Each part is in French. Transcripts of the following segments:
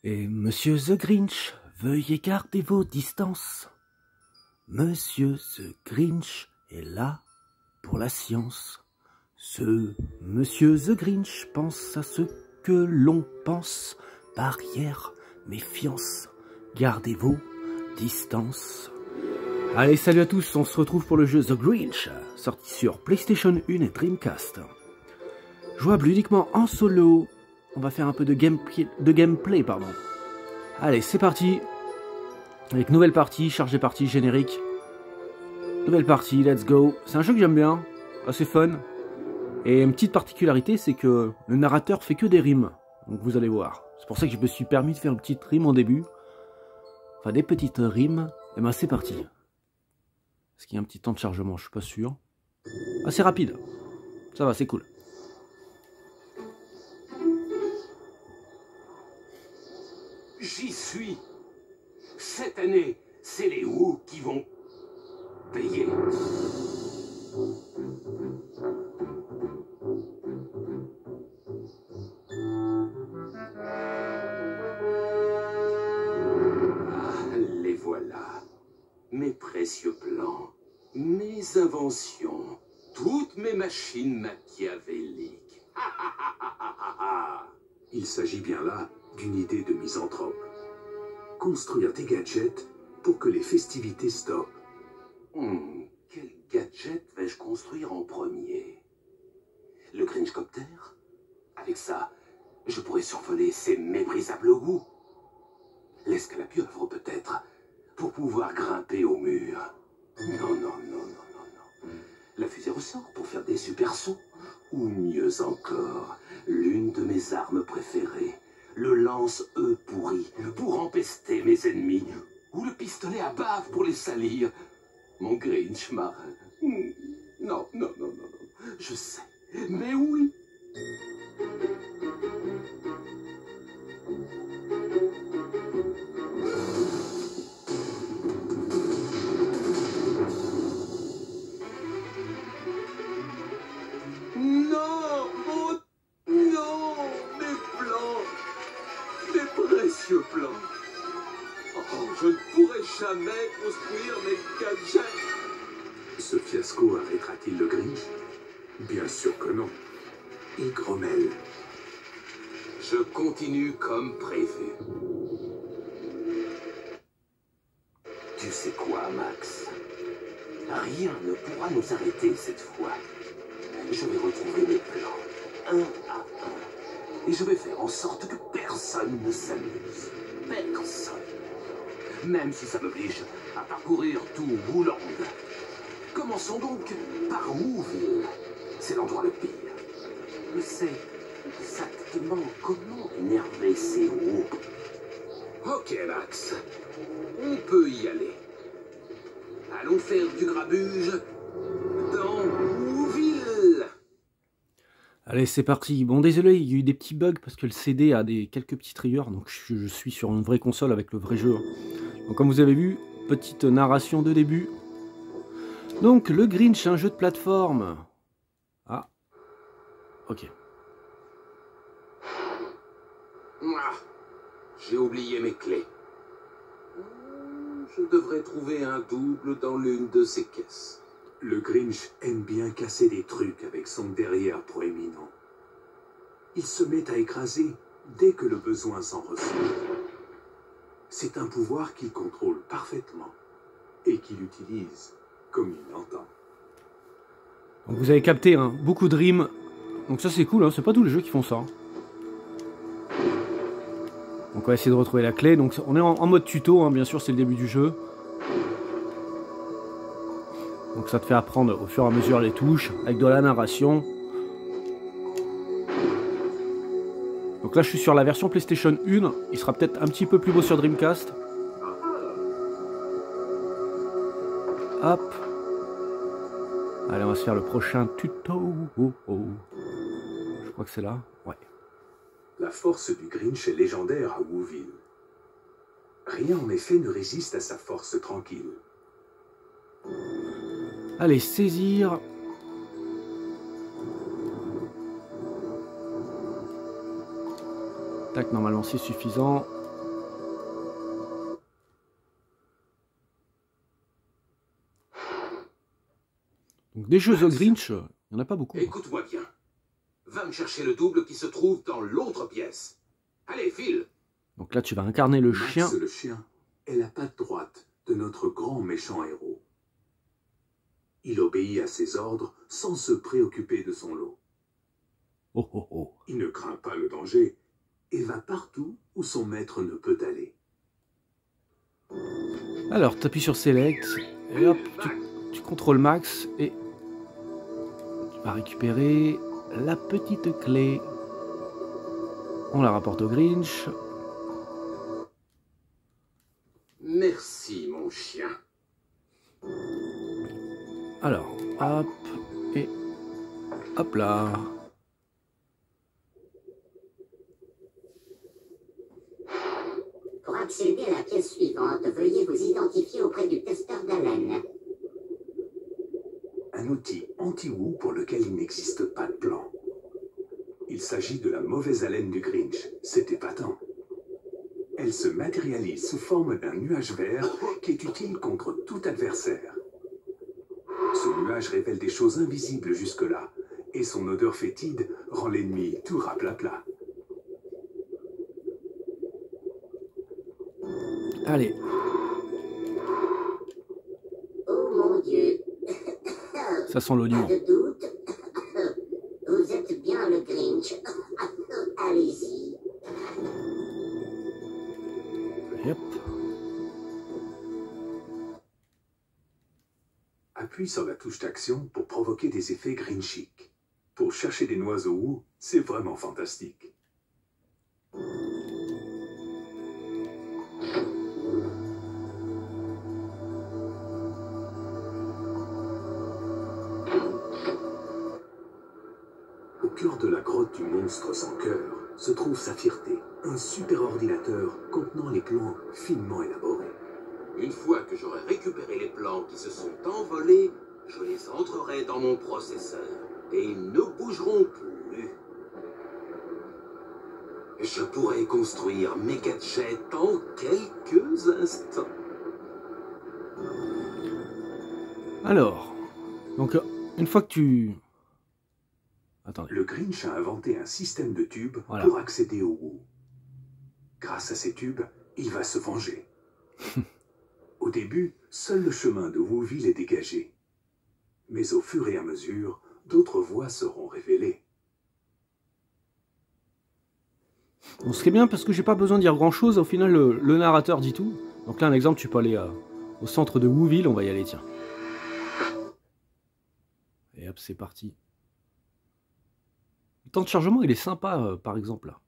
Et Monsieur The Grinch, veuillez garder vos distances. Monsieur The Grinch est là pour la science. Ce Monsieur The Grinch pense à ce que l'on pense. Barrière, méfiance, gardez vos distances. Allez, salut à tous, on se retrouve pour le jeu The Grinch, sorti sur PlayStation 1 et Dreamcast. Jouable uniquement en solo. On va faire un peu de gameplay, pardon. Allez, c'est parti. Avec nouvelle partie, chargée partie, générique. Nouvelle partie, let's go. C'est un jeu que j'aime bien, assez fun. Et une petite particularité, c'est que le narrateur fait que des rimes. Donc vous allez voir. C'est pour ça que je me suis permis de faire une petite rime en début. Enfin, des petites rimes. Et ben c'est parti. Est-ce qu'il y a un petit temps de chargement? Je suis pas sûr. Ah, c'est rapide. Ça va, c'est cool. J'y suis. Cette année, c'est les Who qui vont payer. Ah, les voilà. Mes précieux plans, mes inventions, toutes mes machines machiavéliques. Il s'agit bien là d'une idée de misanthrope. Construire des gadgets pour que les festivités stoppent. Quel gadget vais-je construire en premier? Le Grinchcopter? Avec ça, je pourrais survoler ces méprisables goûts. L'escalapieuvre peut-être, pour pouvoir grimper au mur. Non. La fusée ressort pour faire des super sauts. Ou mieux encore, l'une de mes armes préférées, le lance-œuf pourri, pour empester mes ennemis. Ou le pistolet à bave pour les salir. Mon Grinch marin. Non. Je sais, mais oui. Non, mes plans, mes précieux plans. Oh, je ne pourrai jamais construire mes gadgets. Ce fiasco arrêtera-t-il le Grinch? Bien sûr que non. Il grommelle. Je continue comme prévu. Tu sais quoi, Max? Rien ne pourra nous arrêter cette fois. Je vais retrouver mes plans, un à un. Et je vais faire en sorte que personne ne s'amuse. Personne. Même si ça m'oblige à parcourir tout Wooland. Commençons donc par Whoville. C'est l'endroit le pire. Je sais exactement comment énerver ces Who. Ok, Max. On peut y aller. Allons faire du grabuge dans Whoville. Allez, c'est parti. Bon, désolé, il y a eu des petits bugs parce que le CD a quelques petites rayures. Donc je suis sur une vraie console avec le vrai jeu. Donc comme vous avez vu, petite narration de début. Donc le Grinch, un jeu de plateforme. Ah, ok. J'ai oublié mes clés. Je devrais trouver un double dans l'une de ces caisses. Le Grinch aime bien casser des trucs avec son derrière proéminent. Il se met à écraser dès que le besoin s'en ressent. C'est un pouvoir qu'il contrôle parfaitement et qu'il utilise comme il l'entend. Donc vous avez capté, hein, beaucoup de rimes. Donc ça c'est cool, hein, c'est pas tous les jeux qui font ça. Donc on va essayer de retrouver la clé. Donc on est en mode tuto, hein, bien sûr, c'est le début du jeu. Donc ça te fait apprendre au fur et à mesure les touches, avec de la narration. Donc là je suis sur la version PlayStation 1, il sera peut-être un petit peu plus beau sur Dreamcast. Hop. Allez, on va se faire le prochain tuto. Je crois que c'est là. Ouais. La force du Grinch est légendaire à Whoville. Rien en effet ne résiste à sa force tranquille. Allez, saisir. Tac, normalement c'est suffisant. Donc des jeux The Grinch, il n'y en a pas beaucoup. Écoute-moi bien. Va me chercher le double qui se trouve dans l'autre pièce. Allez, file. Donc là, tu vas incarner le Max, chien. le chien, est la patte droite de notre grand méchant héros. Il obéit à ses ordres sans se préoccuper de son lot. Oh oh oh. Il ne craint pas le danger et va partout où son maître ne peut aller. Alors, tu appuies sur Select, et hop, tu contrôles Max, et tu vas récupérer la petite clé. On la rapporte au Grinch. Merci, mon chien. Alors, hop, et hop là. Pour accéder à la pièce suivante, veuillez vous identifier auprès du testeur d'haleine. Un outil anti-Woo pour lequel il n'existe pas de plan. Il s'agit de la mauvaise haleine du Grinch. C'est épatant. Elle se matérialise sous forme d'un nuage vert qui est utile contre tout adversaire. Ce nuage révèle des choses invisibles jusque-là, et son odeur fétide rend l'ennemi tout raplapla. Allez, Oh mon Dieu, ça sent l'oignon. pas de doute, vous êtes bien le Grinch. Allez-y. Et hop. Appuie sur la touche d'action pour provoquer des effets Grinchiques. Pour chercher des noiseaux Woo, c'est vraiment fantastique. Au cœur de la grotte du monstre sans cœur se trouve sa fierté, un superordinateur contenant les plans finement élaborés. Une fois que j'aurai récupéré les plans qui se sont envolés, je les entrerai dans mon processeur. Et ils ne bougeront plus. Je pourrai construire mes gadgets en quelques instants. Alors, donc une fois que tu... Attendez. Le Grinch a inventé un système de tubes Voilà. pour accéder au Woo. Grâce à ces tubes, il va se venger. Au début, seul le chemin de Wooville est dégagé. Mais au fur et à mesure, d'autres voies seront révélées. Bon, ce qui est bien parce que j'ai pas besoin de dire grand chose, au final le narrateur dit tout. Donc là un exemple, tu peux aller au centre de Wooville, on va y aller, tiens. Et hop, c'est parti. Le temps de chargement il est sympa par exemple là.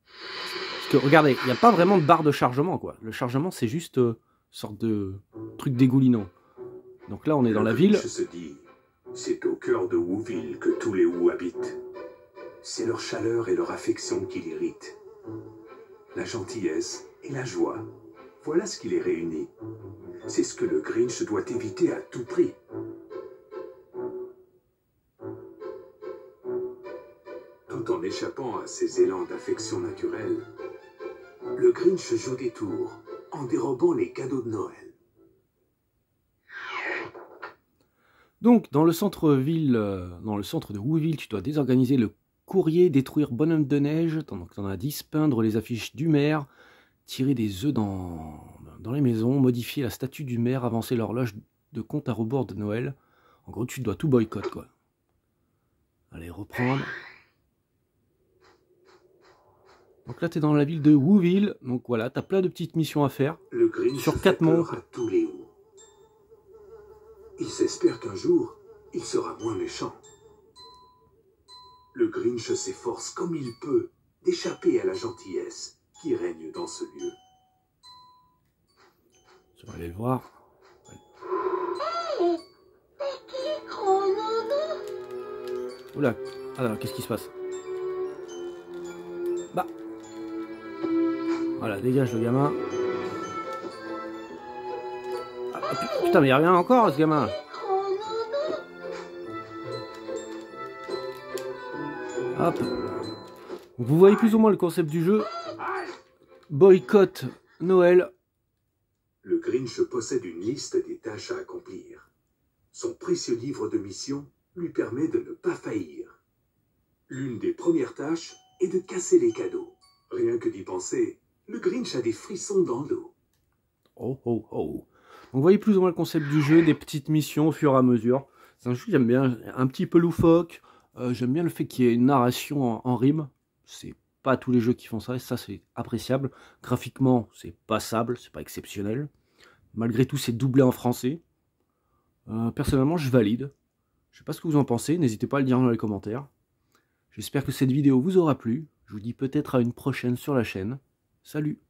Parce que regardez, il n'y a pas vraiment de barre de chargement quoi. Le chargement c'est juste une sorte de truc dégoulinant. Donc là on est dans la ville. Le Grinch se dit, c'est au cœur de Wooville que tous les Woo habitent. C'est leur chaleur et leur affection qui l'irritent. La gentillesse et la joie, voilà ce qui les réunit. C'est ce que le Grinch doit éviter à tout prix. Tout en échappant à ces élans d'affection naturelle, le Grinch joue des tours en dérobant les cadeaux de Noël. Donc dans le centre-ville, dans le centre de Wooville, tu dois désorganiser le courrier, détruire bonhomme de neige, donc t'en as 10, peindre les affiches du maire, tirer des œufs dans les maisons, modifier la statue du maire, avancer l'horloge de compte à rebours de Noël. En gros, tu dois tout boycott, quoi. Allez, reprendre. Donc là, tu es dans la ville de Wooville. Donc voilà, tu as plein de petites missions à faire. Le Grinch Sur fait 4 mondes. peur à tous les Woo. Il s'espère qu'un jour, il sera moins méchant. Le Grinch s'efforce comme il peut d'échapper à la gentillesse qui règne dans ce lieu. Je vais aller le voir. Oula, alors qu'est-ce qui se passe? Bah. Voilà, dégage le gamin. Ah, putain, mais il a rien encore, ce gamin. Hop. Vous voyez plus ou moins le concept du jeu. Boycott Noël. Le Grinch possède une liste des tâches à accomplir. Son précieux livre de mission lui permet de ne pas faillir. L'une des premières tâches est de casser les cadeaux. Rien que d'y penser, le Grinch a des frissons dans le dos. Oh oh oh. Donc vous voyez plus ou moins le concept du jeu, des petites missions au fur et à mesure. C'est un jeu que j'aime bien, un petit peu loufoque. J'aime bien le fait qu'il y ait une narration en rime. C'est pas tous les jeux qui font ça, et ça c'est appréciable. Graphiquement, c'est passable, c'est pas exceptionnel. Malgré tout, c'est doublé en français. Personnellement, je valide. Je sais pas ce que vous en pensez, n'hésitez pas à le dire dans les commentaires. J'espère que cette vidéo vous aura plu. Je vous dis peut-être à une prochaine sur la chaîne. Salut!